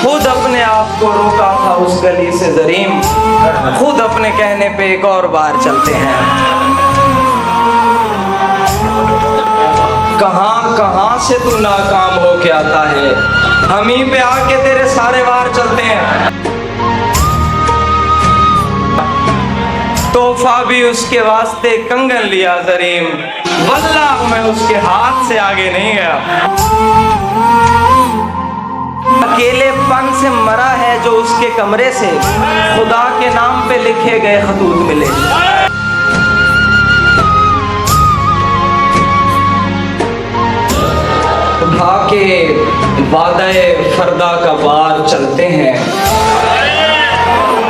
खुद अपने आप को रोका था उस गली से जरीम, खुद अपने कहने पे एक और बार चलते हैं। कहाँ कहाँ से तू नाकाम हो के आता है, हम ही पे आके तेरे सारे वार चलते हैं। तोहफा भी उसके वास्ते कंगन लिया जरीम, वल्लाह मैं उसके हाथ से आगे नहीं गया। अकेलेपन से मरा है जो उसके कमरे से, खुदा के नाम पे लिखे गए खतूत मिले। उठा के वादे फरदा का बार चलते हैं,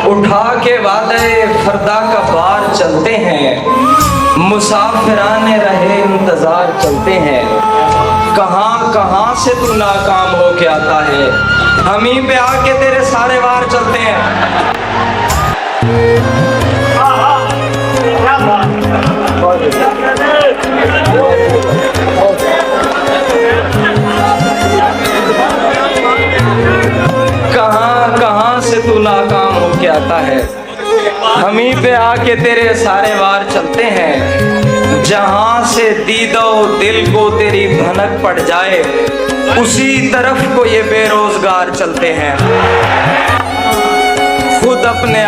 उठा के वादे फरदा का बार चलते हैं, मुसाफिराने रहे इंतजार चलते हैं। कहाँ कहाँ से तू नाकाम हो के आता है, हम ही पे आके तेरे सारे वार चलते हैं। कहाँ कहाँ से तू नाकाम हो के आता है, हम ही पे आके तेरे सारे वार चलते हैं। जहाँ से दीदो दिल को तेरी भनक पड़ जाए, उसी तरफ को ये बेरोजगार चलते हैं। खुद अपने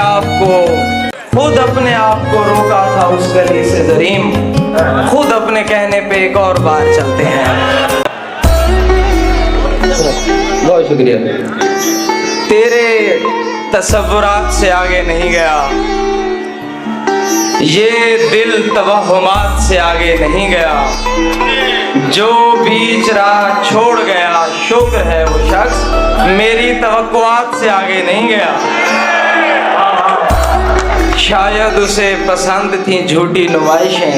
आप को रोका था उस गली से जरीम, खुद अपने कहने पे एक और बार चलते हैं। बहुत शुक्रिया। तेरे तसव्वुरात से आगे नहीं गया, ये दिल तवहुमात से आगे नहीं गया। जो बीच राह छोड़ गया शुक्र है वो शख्स, मेरी तवक्कुआत से आगे नहीं गया। शायद उसे पसंद थी झूठी नुमाइशें,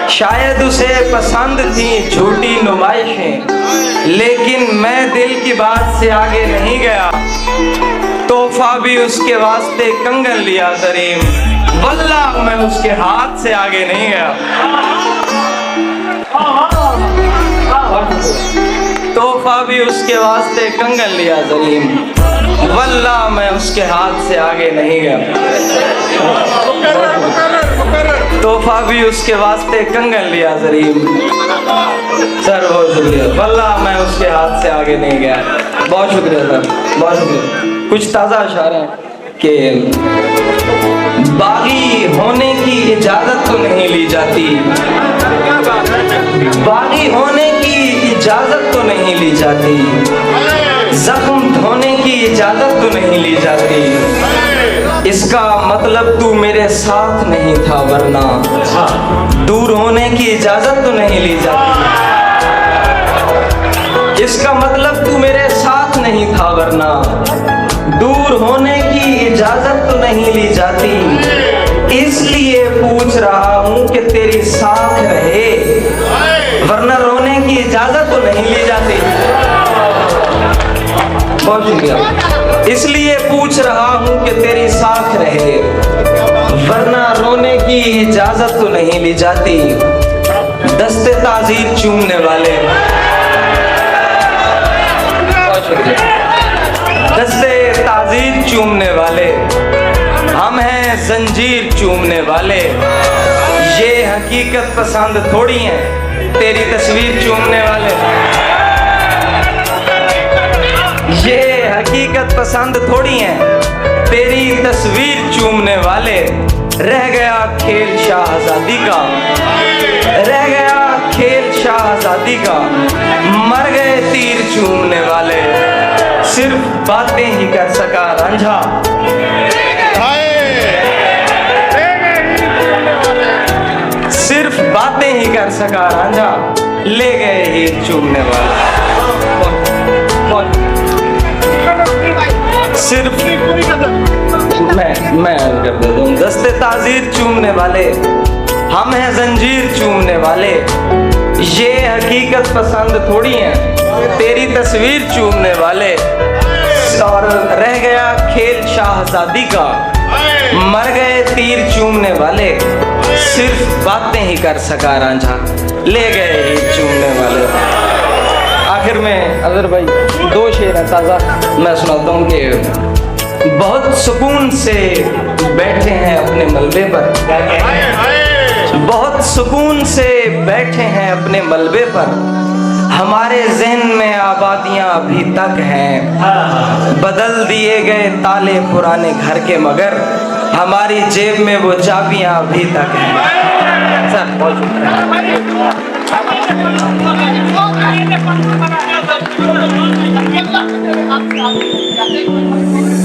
शायद उसे पसंद थी झूठी नुमाइशें, लेकिन मैं दिल की बात से आगे नहीं गया। तोहफा भी उसके वास्ते कंगन लिया जरीम, वल्लाह मैं उसके हाथ से आगे नहीं गया। तोहफा भी उसके वास्ते कंगन लिया जरीम, वल्लाह मैं उसके हाथ से आगे नहीं गया। तोहफा भी उसके वास्ते कंगन लिया जरीम, सर बहुत शुक्रिया, वल्लाह मैं उसके हाथ से आगे नहीं गया। बहुत शुक्रिया सर, बहुत शुक्रिया। कुछ ताज़ा अशार हैं कि बागी होने की इजाजत तो नहीं ली जाती, बागी होने की इजाजत तो नहीं ली जाती, जख्म धोने की इजाजत तो नहीं ली जाती। इसका मतलब तू मेरे साथ नहीं था वरना दूर होने की इजाजत तो नहीं ली जाती। इसका मतलब तू मेरे साथ नहीं था वरना दूर होने की इजाजत तो नहीं ली जाती। इसलिए पूछ रहा हूँ कि तेरी साथ रहे, वरना रोने की इजाजत तो नहीं ली जाती। बहुत शुक्रिया। इसलिए पूछ रहा हूँ कि तेरी साथ रहे, वरना रोने की इजाजत तो नहीं ली जाती। दस्ते ताज़ीर चूमने वाले, दस्ते ताज़ीर चूमने वाले, हम हैं जंजीर चूमने वाले। ये हकीकत पसंद थोड़ी है तेरी तस्वीर चूमने वाले, ये हकीकत पसंद थोड़ी है तेरी तस्वीर चूमने वाले। रह गया खेल शाहज़ादी का, रह गया खेल शाहज़ादी का, मर गए तीर चूमने वाले। सिर्फ बातें ही कर सका रांझा, सिर्फ बातें ही कर सका रांझा, ले गए हीर चूमने वाले। सिर्फ मैं कर देता हूँ। दस्ते ताज़ीर चूमने वाले, हम हैं जंजीर चूमने वाले। ये हकीकत पसंद थोड़ी है तेरी तस्वीर चूमने वाले। और रह गया खेल शाहज़ादी का, मर गए तीर चूमने वाले। सिर्फ बातें ही कर सका रांझा, ले गए हीर चूमने वाले। आखिर में अजहर भाई दो शेर है ताज़ा मैं सुनाता हूँ कि बहुत सुकून से बैठे हैं अपने मलबे पर, बहुत सुकून से बैठे हैं अपने मलबे पर, हमारे ज़हन में आबादियाँ अभी तक हैं, बदल दिए गए ताले पुराने घर के मगर हमारी जेब में वो चाबियाँ अभी तक हैं। सर बहुत शुक्रिया।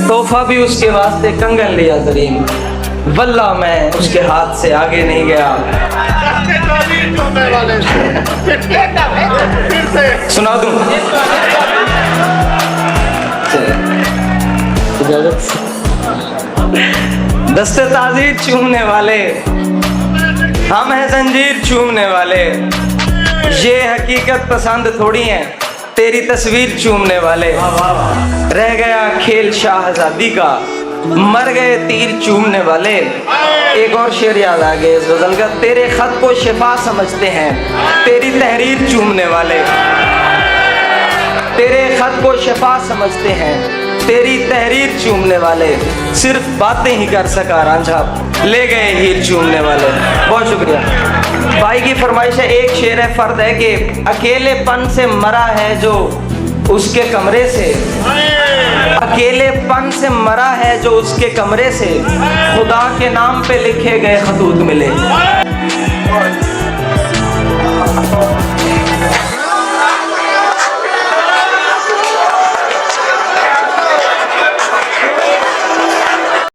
तोहफा भी उसके वास्ते कंगन लिया जरीन, वल्ला मैं उसके हाथ से आगे नहीं गया। सुना दूं दस्ते ताज़ीर चूमने वाले हम हैं, जंजीर चूमने वाले, ये हकीकत पसंद थोड़ी है तेरी तस्वीर चूमने वाले। रह गया खेल शाहजादी का, मर गए तीर चूमने वाले। एक और शेर याद आ गया इस गजल का, तेरे खत को शिफा समझते हैं तेरी तहरीर चूमने वाले, तेरे खत को शिफा समझते हैं तेरी तहरीर चूमने वाले, सिर्फ बातें ही कर सका रांझा ले गए हीर चूमने वाले। बहुत शुक्रिया। भाई की फरमाइश है, एक शेर है फर्द है कि अकेलेपन से मरा है जो उसके कमरे से, अकेलेपन से मरा है जो उसके कमरे से, खुदा के नाम पे लिखे गए खतूत मिले।